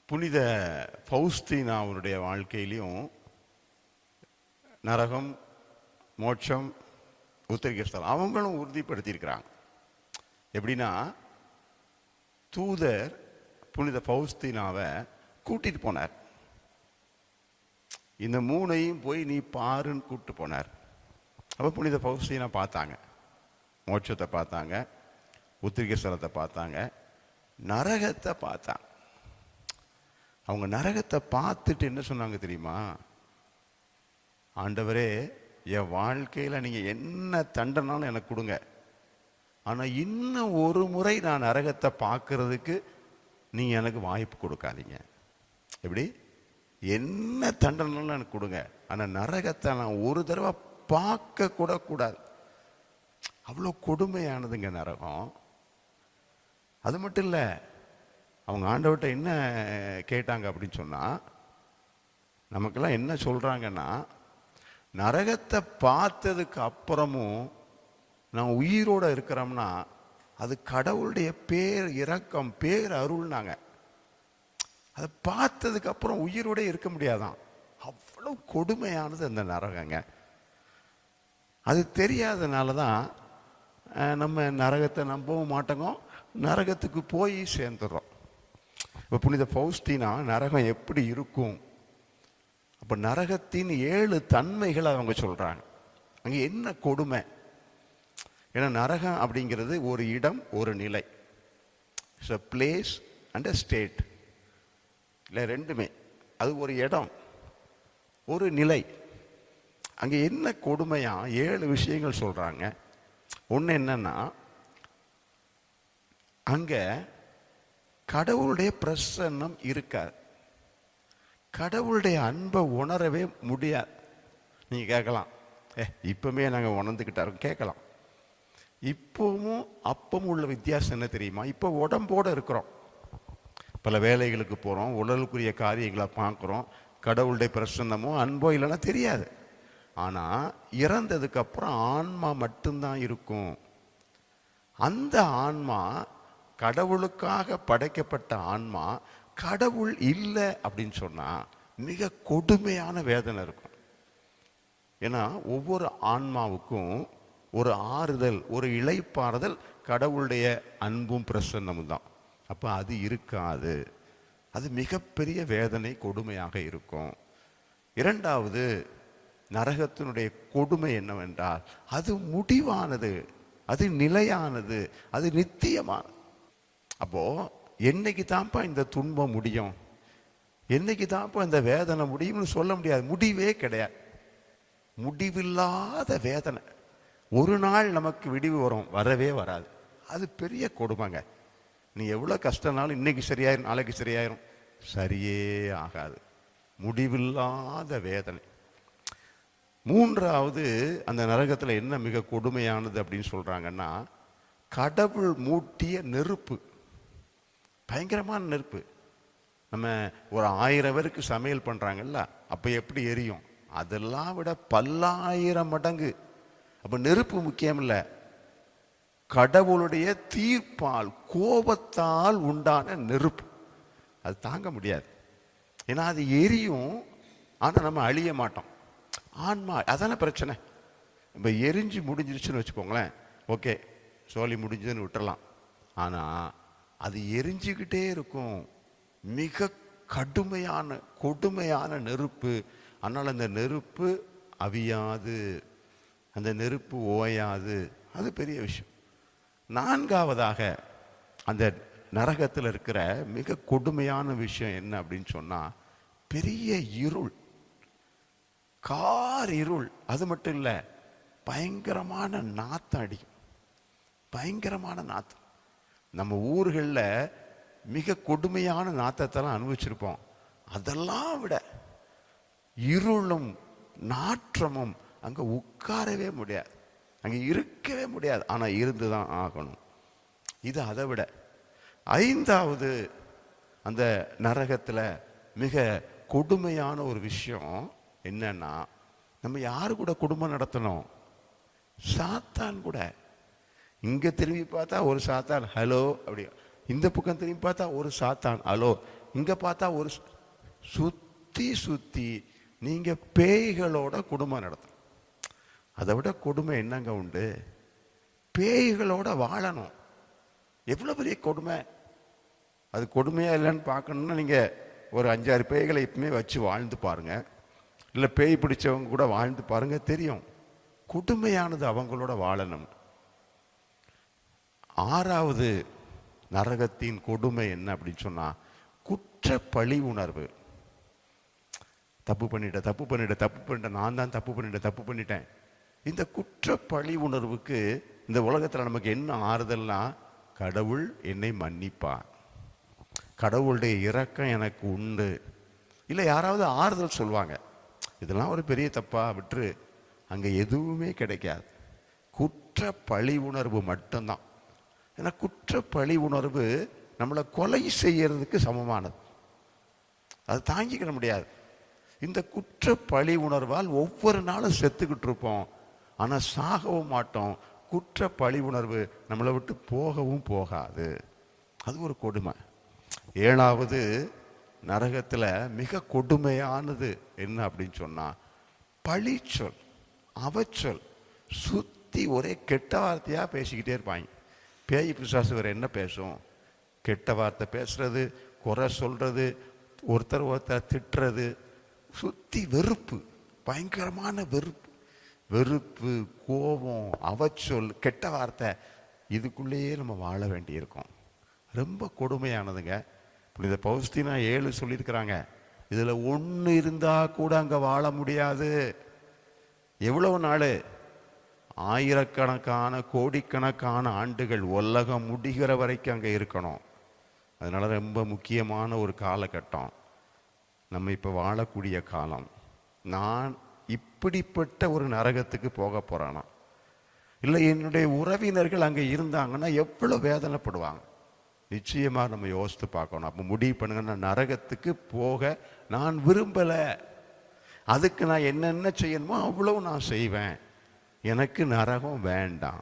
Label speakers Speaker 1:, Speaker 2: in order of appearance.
Speaker 1: புனித பௌஸ்தீனாவுடைய வாழ்க்கையிலையும் நரகம், மோட்சம், உத்தரிக்கஸ்தலம் அவங்களும் உறுதிப்படுத்தியிருக்கிறாங்க. எப்படின்னா, தூதர் புனித பௌஸ்தீனாவை கூட்டிட்டு போனார். இந்த மூணையும் போய் நீ பாருன்னு கூப்பிட்டு போனார். அப்போ புனித பௌஸ்தீனா பார்த்தாங்க, மோட்சத்தை பார்த்தாங்க, உத்திரிகஸ்தலத்தை பார்த்தாங்க, நரகத்தை பார்த்தாங்க. அவங்க நரகத்தை பார்த்துட்டு என்ன சொன்னாங்க தெரியுமா? ஆண்டவரே, என் வாழ்க்கையில் நீங்கள் என்ன தண்டனாலும் எனக்கு கொடுங்க, ஆனால் இன்னும் ஒரு முறை நான் நரகத்தை பார்க்கறதுக்கு நீங்கள் எனக்கு வாய்ப்பு கொடுக்காதீங்க. எப்படி? என்ன தண்டனாலும் எனக்கு கொடுங்க, ஆனால் நரகத்தை நான் ஒரு தடவை பார்க்க கூட கூடாது. அவ்வளோ கொடுமையானதுங்க நரகம். அது மட்டும் இல்லை, அவங்க ஆண்டவர்கிட்ட என்ன கேட்டாங்க அப்படின்னு சொன்னால், நமக்கெல்லாம் என்ன சொல்கிறாங்கன்னா, நரகத்தை பார்த்ததுக்கு அப்புறமும் நான் உயிரோடு இருக்கிறோம்னா அது கடவுளுடைய பேர் இரக்கம், பேர் அருள்னாங்க. அதை பார்த்ததுக்கு அப்புறம் உயிரோட இருக்க முடியாதான். அவ்வளோ கொடுமையானது அந்த நரகங்க. அது தெரியாதனால தான் நம்ம நரகத்தை நம்பவும் மாட்டோங்க, நரகத்துக்கு போய் சேர்ந்துடுறோம். இப்போ புனித பௌஸ்தீனா நரகம் எப்படி இருக்கும், அப்போ நரகத்தின் 7 தன்மைகளை அவங்க சொல்கிறாங்க. அங்கே என்ன கொடுமை? ஏன்னா நரகம் அப்படிங்கிறது ஒரு இடம், ஒரு நிலை. It's a place and a state. இல்லை, ரெண்டுமே. அது ஒரு இடம், ஒரு நிலை. அங்கே என்ன கொடுமையா 7 விஷயங்கள் சொல்கிறாங்க. ஒன்று என்னன்னா, அங்கே கடவுளுடைய பிரசன்னம் இருக்காது. கடவுளுடைய அன்பை உணரவே முடியாது. நீங்கள் கேட்கலாம், இப்பவுமே நாங்கள் உணர்ந்துக்கிட்டாரோம் கேட்கலாம். இப்பவும் அப்பவும் உள்ள வித்தியாசம் என்ன தெரியுமா? இப்போ உடம்போடு இருக்கிறோம், பல வேலைகளுக்கு போகிறோம், உடலுக்குரிய காரியங்களை பார்க்குறோம். கடவுளுடைய பிரசன்னமோ அன்போ இல்லைன்னா தெரியாது. ஆனால் இறந்ததுக்கு அப்புறம் ஆன்மா மட்டும்தான் இருக்கும். அந்த ஆன்மா கடவுளுக்காக படைக்கப்பட்ட ஆன்மா. கடவுள் இல்லை அப்படின்னு சொன்னால் மிக கொடுமையான வேதனை இருக்கும். ஏன்னா ஒவ்வொரு ஆன்மாவுக்கும் ஒரு ஆறுதல், ஒரு இளைப்பாறுதல் கடவுளுடைய அன்பும் பிரசன்னமும் தான். அப்போ அது இருக்காது. அது மிகப்பெரிய வேதனை, கொடுமையாக இருக்கும். இரண்டாவது, நரகத்தினுடைய கொடுமை என்னவென்றால் அது முடிவானது, அது நிலையானது, அது நித்தியமானது. அப்போ என்னைக்கு தான்ப்பா இந்த துன்பம் முடியும், என்னைக்கு தான்ப்பா இந்த வேதனை முடியும்னு சொல்ல முடியாது. முடிவே கிடையாது, முடிவில்லாத வேதனை. ஒரு நாள் நமக்கு விடிவு வரும், வரவே வராது. அது பெரிய கொடுமைங்க. நீ எவ்வளோ கஷ்டம்னாலும் இன்னைக்கு சரியாயிரும், நாளைக்கு சரியாயிரும், சரியே ஆகாது. முடிவில்லாத வேதனை. மூன்றாவது, அந்த நரகத்தில் என்ன மிக கொடுமையானது அப்படின்னு சொல்றாங்கன்னா, கடவுள் மூட்டிய நெருப்பு, பயங்கரமான நெருப்பு. நம்ம ஒரு 1000 பேருக்கு சமையல் பண்றாங்கல்ல, அப்ப எப்படி எரியும்? அதெல்லாம் விட பல்லாயிரம் மடங்கு. அப்ப நெருப்பு முக்கியம் இல்லை, கடவுளுடைய தீர்ப்பால், கோபத்தால் உண்டான நெருப்பு. அது தாங்க முடியாது. ஏன்னா அது எரியும், ஆனால் நம்ம அழிய மாட்டோம். ஆன்மா அதான பிரச்சனை. இப்போ எரிஞ்சு முடிஞ்சிருச்சுன்னு வச்சுக்கோங்களேன், ஓகே, சோழி முடிஞ்சதுன்னு விட்டுறலாம். ஆனால் அது எரிஞ்சுக்கிட்டே இருக்கும். மிக கடுமையான கொடுமையான நெருப்பு. அதனால் அந்த நெருப்பு அவியாது, அந்த நெருப்பு ஓயாது. அது பெரிய விஷயம். நான்காவதாக, அந்த நரகத்தில் இருக்கிற மிக கொடுமையான விஷயம் என்ன அப்படின்னு சொன்னால், பெரிய இருள், கார் இருள். அது மட்டும் இல்லை, பயங்கரமான நாத்தம் அடிக்கும், பயங்கரமான நாத்தம். நம்ம ஊர்களில் மிக கொடுமையான நாத்தத்தெல்லாம் அனுபவிச்சிருப்போம். அதெல்லாம் விட இருளும் நாற்றமும் அங்கே உட்காரவே முடியாது, அங்கே இருக்கவே முடியாது. ஆனால் இருந்து தான் ஆகணும். இது அதை விட. ஐந்தாவது, அந்த நரகத்தில் மிக கொடுமையான ஒரு விஷயம் என்னன்னா, நம்ம யாரு கூட குடும்பம் நடத்தணும்? சாத்தான் கூட. இங்க திரும்பி பார்த்தா ஒரு சாத்தான் ஹலோ அப்படி, இந்த பக்கம் திரும்பி பார்த்தா ஒரு சாத்தான் ஹலோ. இங்க பார்த்தா ஒரு சுத்தி சுத்தி நீங்க பேய்களோட குடும்பம் நடத்தணும். அதை விட கொடுமை என்னங்க உண்டு? பேய்களோட வாழணும். எவ்வளவு பெரிய கொடுமை! அது கொடுமையா இல்லைன்னு பார்க்கணும்னா நீங்க ஒரு 5-6 பேய்களை இப்பவுமே வச்சு வாழ்ந்து பாருங்க, இல்ல பேய் பிடிச்சவங்க கூட வாழ்ந்து பாருங்க, தெரியும் கொடுமையானது அவங்களோட வாழணும். 6வது நரகத்தின் கொடுமை என்ன அப்படின்னு சொன்னா, குற்ற பழி உணர்வு. தப்பு பண்ணிட்டேன், நான் தான் தப்பு பண்ணிட்டேன். இந்த குற்ற பழி உணர்வுக்கு இந்த உலகத்துல நமக்கு என்ன ஆறுதல்னா, கடவுள் என்னை மன்னிப்பார், கடவுளுடைய இரக்கம் எனக்கு உண்டு. இல்லை யாராவது ஆறுதல் சொல்லுவாங்க, இதெல்லாம் ஒரு பெரிய தப்பா விட்டுரு. அங்க எதுவுமே கிடைக்காது. குற்ற பழி உணர்வு மட்டும்தான். ஏன்னா குற்ற பழி உணர்வு நம்மளை கொலை செய்யறதுக்கு சமமானது. அது தாங்கிக்கிட முடியாது. இந்த குற்ற பழி உணர்வால் ஒவ்வொரு நாளும் செத்துக்கிட்டு இருப்போம், ஆனா சாகவும் மாட்டோம். குற்ற பழி உணர்வு நம்மளை விட்டு போகவும் போகாது. அது ஒரு கொடுமை. 7வது நரகத்துல மிக கொடுமையானது என்ன அப்படின்னு சொன்னா, பழிச்சொல், அவச்சொல். சுத்தி ஒரே கெட்ட வார்த்தையா பேசிக்கிட்டே இருப்பாங்க. பேய் பிசாசு வேற என்ன பேசும்? கெட்ட வார்த்தை பேசுறது, குறை சொல்றது, ஒருத்தர் திட்டுறது, சுத்தி வெறுப்பு, பயங்கரமான வெறுப்பு, கோபம், அவச்சொல், கெட்ட வார்த்தை. இதுக்குள்ளேயே நம்ம வாழ வேண்டியிருக்கோம். ரொம்ப கொடுமையானதுங்க. புனித பவுஸ்தீனா 7 சொல்லியிருக்கிறாங்க, இதுல 1 இருந்தா கூட அங்க வாழ முடியாது. எவ்வளவு நாள்? ஆயிரக்கணக்கான கோடிக்கணக்கான ஆண்டுகள், உலகம் முடிகிற வரைக்கும் அங்க இருக்கணும். அதனால ரொம்ப முக்கியமான ஒரு காலகட்டம் நம்ம இப்ப வாழக்கூடிய காலம். நான் இப்படிப்பட்ட ஒரு நரகத்துக்கு போக போறானா, இல்லை என்னுடைய உறவினர்கள் அங்க இருந்தாங்கன்னா எவ்வளவு வேதனைப்படுவாங்க? நிச்சயமா நம்ம யோசித்து பார்க்கணும். அப்ப முடிவு பண்ணுங்க, நரகத்துக்கு போக நான் விரும்பல, அதுக்கு நான் என்னென்ன செய்யணுமோ அவ்வளவு நான் செய்வேன், எனக்கு நரகம் வேண்டாம்.